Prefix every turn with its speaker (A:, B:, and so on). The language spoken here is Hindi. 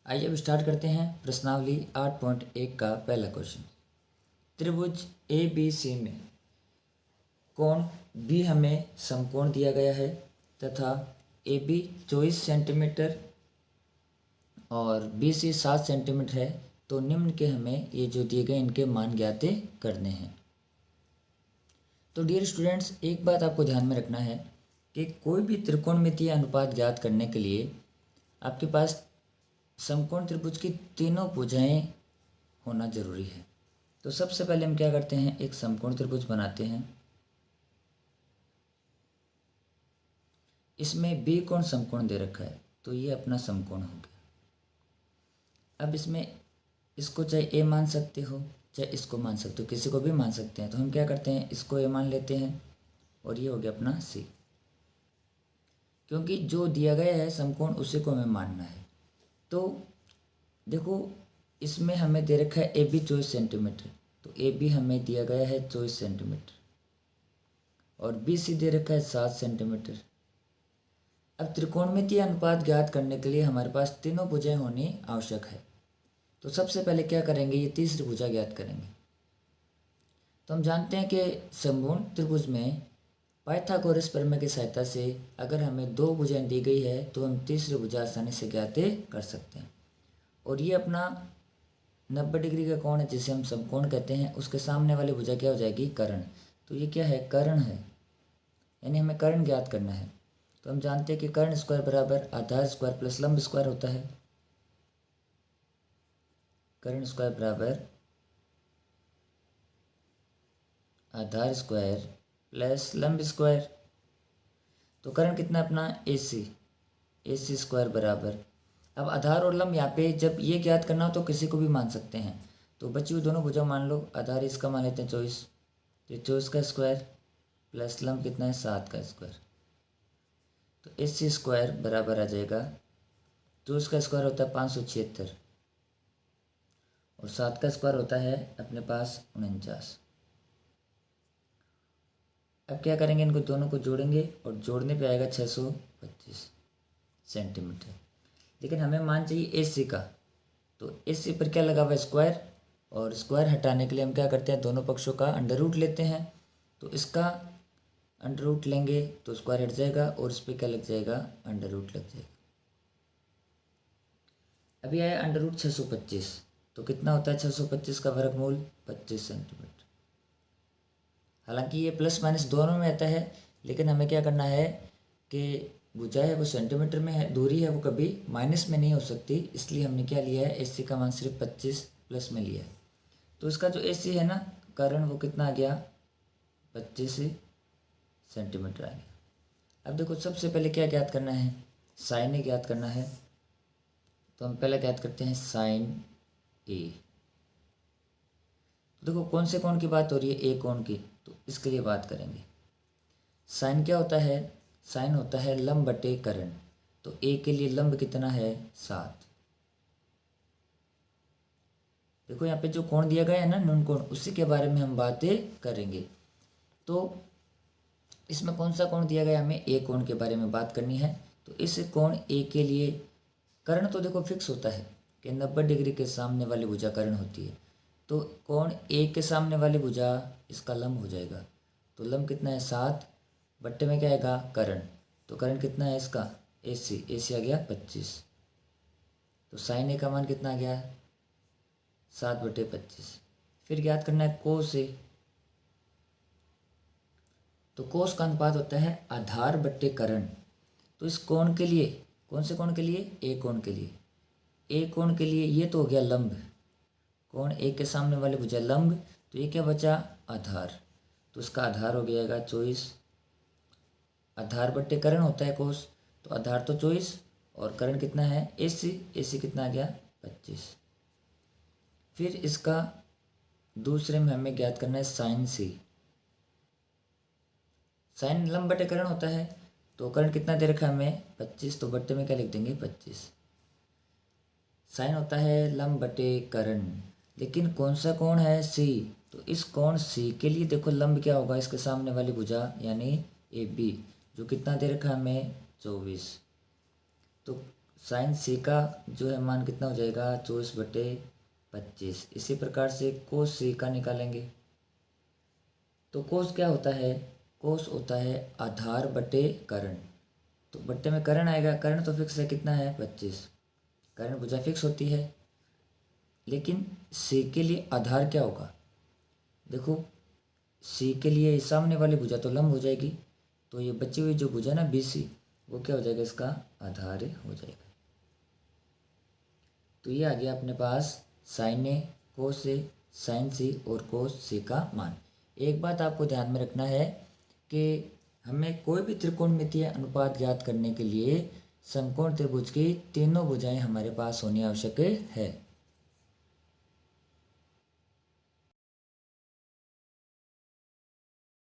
A: आइए अब स्टार्ट करते हैं प्रश्नावली 8.1 का पहला क्वेश्चन। त्रिभुज ए बी सी में कोण बी हमें समकोण दिया गया है तथा ए बी 24 सेंटीमीटर और बी सी 7 सेंटीमीटर है। तो निम्न के हमें ये जो दिए गए इनके मान ज्ञात करने हैं। तो डियर स्टूडेंट्स, एक बात आपको ध्यान में रखना है कि कोई भी त्रिकोणमितीय अनुपात ज्ञात करने के लिए आपके पास समकोण त्रिभुज की तीनों भुजाएं होना जरूरी है। तो सबसे पहले हम क्या करते हैं, एक समकोण त्रिभुज बनाते हैं। इसमें बी कोण समकोण दे रखा है, तो ये अपना समकोण हो गया। अब इसमें इसको चाहे ए मान सकते हो चाहे इसको मान सकते हो, किसी को भी मान सकते हैं। तो हम क्या करते हैं, इसको ए मान लेते हैं और ये हो गया अपना सी, क्योंकि जो दिया गया है समकोण उसी को हमें मानना है। तो देखो, इसमें हमें दे रखा है ए बी 24 सेंटीमीटर, तो ए बी हमें दिया गया है 24 सेंटीमीटर और बी सी दे रखा है 7 सेंटीमीटर। अब त्रिकोणमितीय अनुपात ज्ञात करने के लिए हमारे पास तीनों भुजाएं होनी आवश्यक है। तो सबसे पहले क्या करेंगे, ये तीसरी भुजा ज्ञात करेंगे। तो हम जानते हैं कि समकोण त्रिभुज में पाइथागोरस प्रमेय की सहायता से अगर हमें दो भुजाएं दी गई है तो हम तीसरी भुजा आसानी से ज्ञात कर सकते हैं। और ये अपना 90 डिग्री का कोण है जिसे हम समकोण कहते हैं, उसके सामने वाली भुजा क्या हो जाएगी, कर्ण। तो ये क्या है, कर्ण है, यानी हमें कर्ण ज्ञात करना है। तो हम जानते हैं कि कर्ण स्क्वायर बराबर आधार स्क्वायर प्लस लंब स्क्वायर होता है। कर्ण स्क्वायर बराबर आधार स्क्वायर प्लस लंब स्क्वायर। तो कर्ण कितना अपना ए सी स्क्वायर बराबर, अब आधार और लंब यहाँ पे जब ये ज्ञात करना हो तो किसी को भी मान सकते हैं। तो बची हुई दोनों भुजा मान लो, आधार इसका मान लेते हैं 24, तो 24 का स्क्वायर प्लस लंब कितना है 7 का स्क्वायर। तो ए सी स्क्वायर बराबर आ जाएगा, 24 का स्क्वायर होता है 576 और 7 का स्क्वायर होता है अपने पास 49। अब क्या करेंगे, इनको दोनों को जोड़ेंगे और जोड़ने पे आएगा 625 सेंटीमीटर। लेकिन हमें मान चाहिए ए सी का, तो ए सी पर क्या लगा हुआ है, स्क्वायर, और स्क्वायर हटाने के लिए हम क्या करते हैं, दोनों पक्षों का अंडर रूट लेते हैं। तो इसका अंडर रूट लेंगे तो स्क्वायर हट जाएगा और इस पर क्या लग जाएगा, अंडर रूट लग जाएगा। अभी आया अंडर रूट 625, तो कितना होता है 625 का वर्गमूल 25 सेंटीमीटर। हालांकि ये प्लस माइनस दोनों में आता है, लेकिन हमें क्या करना है कि भुजा है वो सेंटीमीटर में है, दूरी है वो कभी माइनस में नहीं हो सकती, इसलिए हमने क्या लिया है, एसी का मान सिर्फ 25 प्लस में लिया है। तो इसका जो एसी है ना कर्ण, वो कितना आ गया, 25 सेंटीमीटर आ गया। अब देखो, सबसे पहले क्या ज्ञात करना है, साइन ए ज्ञात करना है। तो हम पहले ज्ञात करते हैं साइन ए। तो देखो, कौन से कोण की बात हो रही है, ए कोण की, तो इसके लिए बात करेंगे। साइन क्या होता है, साइन होता है लंब बटे कर्ण। तो ए के लिए लंब कितना है, 7। देखो यहाँ पे जो कोण दिया गया है ना, न्यून कोण, उसी के बारे में हम बातें करेंगे। तो इसमें कौन सा कोण दिया गया, हमें ए कोण के बारे में बात करनी है। तो इस कोण ए के लिए कर्ण तो देखो फिक्स होता है कि 90 डिग्री के सामने वाली भुजा कर्ण होती है। तो कोण ए के सामने वाली भुजा इसका लंब हो जाएगा। तो लंब कितना है, 7, बट्टे में क्या आएगा, कर्ण। तो कर्ण कितना है इसका, ए सी आ गया 25। तो साइन ए का मान कितना आ गया, 7/25। फिर ज्ञात करना है कोस ए। तो कोस का अनुपात होता है आधार बट्टे कर्ण। तो इस कोण के लिए, कौन से कोण के लिए, ए कोण के लिए, ए कोण के लिए ये तो हो गया लंब, कोण ए के सामने वाले भुजा लंब। तो ये क्या बचा, आधार। तो इसका आधार हो गया 24, आधार बट्टे कर्ण होता है कोस, तो आधार तो 24 और कर्ण कितना है, ए सी कितना आ गया, 25। फिर इसका दूसरे में हमें ज्ञात करना है साइन सी। साइन लंब बटे कर्ण होता है, तो कर्ण कितना दे रखा है हमें, 25, तो बट्टे में क्या लिख देंगे, 25। साइन होता है लंब बटे कर्ण, लेकिन कौन सा कोण है, सी। तो इस कोण सी के लिए देखो लंब क्या होगा, इसके सामने वाली भुजा यानी ए बी, जो कितना दे रखा है हमें, 24। तो साइन सी का जो है मान कितना हो जाएगा 24/25। इसी प्रकार से कोस सी का निकालेंगे। तो कोस क्या होता है, कोस होता है आधार बटे कर्ण। तो बट्टे में कर्ण आएगा, कर्ण तो फिक्स है, कितना है 25, कर्ण भुजा फिक्स होती है। लेकिन सी के लिए आधार क्या होगा, देखो सी के लिए सामने वाली भुजा तो लंब हो जाएगी, तो ये बची हुई जो भुजा ना BC वो क्या हो जाएगा, इसका आधार हो जाएगा। तो ये आ गया अपने पास साइन ए, कोस ए, साइन सी और कोस सी का मान। एक बात आपको ध्यान में रखना है कि हमें कोई भी त्रिकोणमितीय अनुपात ज्ञात करने के लिए समकोण त्रिभुज की तीनों भुजाएं हमारे पास होनी आवश्यक है।